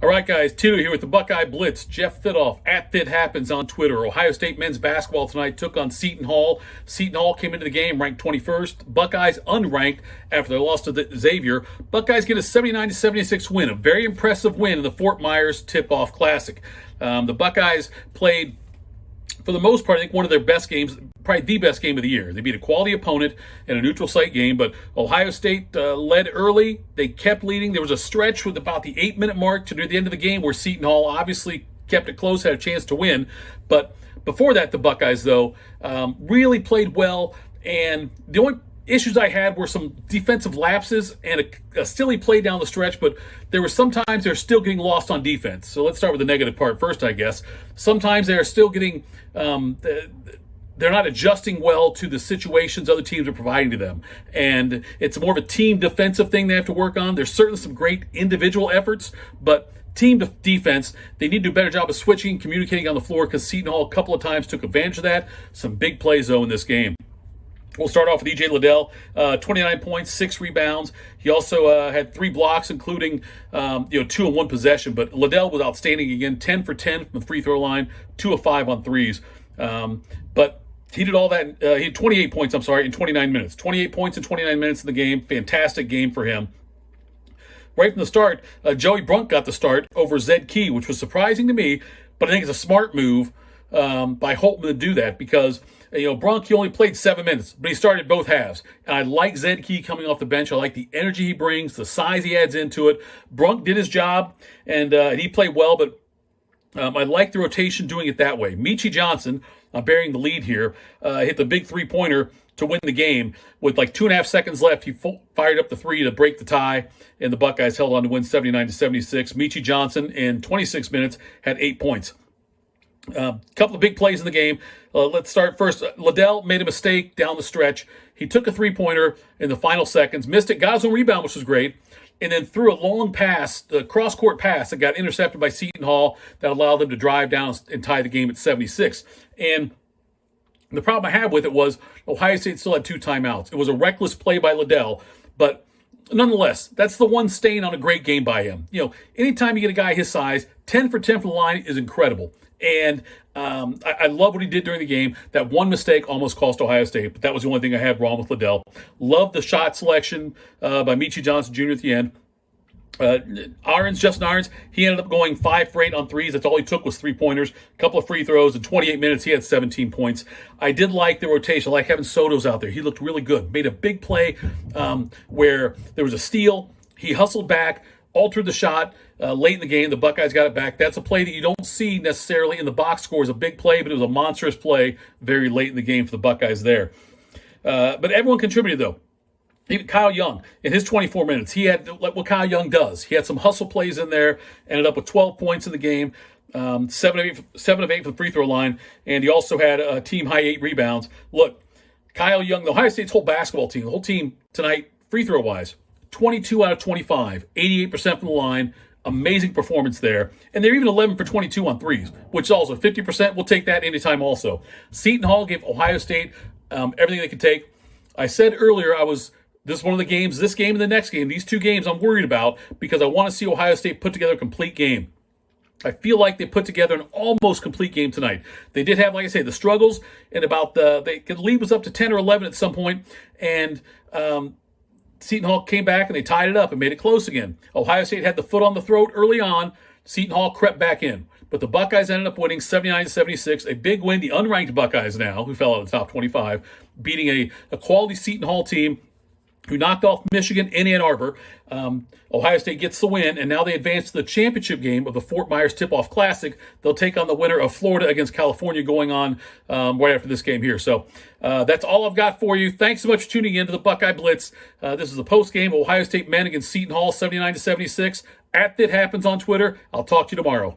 All right, guys, Tito here with the Buckeye Blitz. Jeff Thidoff at ThidHappens on Twitter. Ohio State men's basketball tonight took on Seton Hall. Seton Hall came into the game ranked 21st. Buckeyes unranked after their loss to Xavier. Buckeyes get a 79-76 win, a very impressive win in the Fort Myers Tip-Off Classic. The Buckeyes played, for the most part, I think one of their best games, probably the best game of the year. They beat a quality opponent in a neutral site game, but Ohio State led early. They kept leading. There was a stretch with about the 8-minute mark to near the end of the game where Seton Hall obviously kept it close, had a chance to win. But before that, the Buckeyes, though, really played well. And the only issues I had were some defensive lapses and a silly play down the stretch, but there were sometimes they're still getting lost on defense. So let's start with the negative part first, I guess. Sometimes they're still getting they're not adjusting well to the situations other teams are providing to them. And it's more of a team defensive thing they have to work on. There's certainly some great individual efforts, but team defense, they need to do a better job of switching and communicating on the floor because Seton Hall a couple of times took advantage of that. Some big plays, though, in this game. We'll start off with E.J. Liddell, 29 points, 6 rebounds. He also had 3 blocks, including 2 in 1 possession. But Liddell was outstanding again, 10 for 10 from the free throw line, 2 of 5 on threes. But he did all that. He had 28 points, in 29 minutes. 28 points in 29 minutes in the game. Fantastic game for him. Right from the start, Joey Brunk got the start over Zed Key, which was surprising to me, but I think it's a smart move by Holtman to do that because, Brunk, he only played 7 minutes, but he started both halves. And I like Zed Key coming off the bench. I like the energy he brings, the size he adds into it. Brunk did his job, and he played well, but I like the rotation doing it that way. Meechie Johnson, bearing the lead here, hit the big three-pointer to win the game. With like 2.5 seconds left, he fired up the three to break the tie, and the Buckeyes held on to win 79-76. Meechie Johnson, in 26 minutes, had 8 points. Couple of big plays in the game. Let's start first. Liddell made a mistake down the stretch. He took a three-pointer in the final seconds, missed it, got his own rebound, which was great, and then threw a long pass, a cross-court pass that got intercepted by Seton Hall that allowed them to drive down and tie the game at 76. And the problem I had with it was Ohio State still had 2 timeouts. It was a reckless play by Liddell, but nonetheless, that's the one stain on a great game by him. Anytime you get a guy his size, 10 for 10 from the line is incredible. And I love what he did during the game. That one mistake almost cost Ohio State, but that was the only thing I had wrong with Liddell. Love the shot selection by Meechie Johnson Jr. at the end. Justin Ahrens, he ended up going 5 for 8 on threes. That's all he took was 3-pointers, a couple of free throws. In 28 minutes, he had 17 points. I did like the rotation. I like having Soto's out there. He looked really good. Made a big play where there was a steal. He hustled back, altered the shot late in the game. The Buckeyes got it back. That's a play that you don't see necessarily in the box score as a big play, but it was a monstrous play very late in the game for the Buckeyes there. But everyone contributed, though. Even Kyle Young, in his 24 minutes, he had like what Kyle Young does. He had some hustle plays in there, ended up with 12 points in the game, 7 of 8 from the free throw line, and he also had a team-high 8 rebounds. Look, Kyle Young, the Ohio State's whole basketball team, the whole team tonight, free throw-wise, 22 out of 25, 88% from the line. Amazing performance there. And they're even 11 for 22 on threes, which is also 50%. We'll take that anytime also. Seton Hall gave Ohio State everything they could take. I said earlier this is one of the games, this game and the next game, these 2 games I'm worried about because I want to see Ohio State put together a complete game. I feel like they put together an almost complete game tonight. They did have, like I say, the struggles, and the lead was up to 10 or 11 at some point, and Seton Hall came back and they tied it up and made it close again. Ohio State had the foot on the throat early on. Seton Hall crept back in. But the Buckeyes ended up winning 79-76, a big win. The unranked Buckeyes now, who fell out of the top 25, beating a quality Seton Hall team who knocked off Michigan and Ann Arbor. Ohio State gets the win, and now they advance to the championship game of the Fort Myers Tip-Off Classic. They'll take on the winner of Florida against California going on right after this game here. So that's all I've got for you. Thanks so much for tuning in to the Buckeye Blitz. This is the post-game of Ohio State men against Seton Hall, 79-76. At ThidHappens on Twitter. I'll talk to you tomorrow.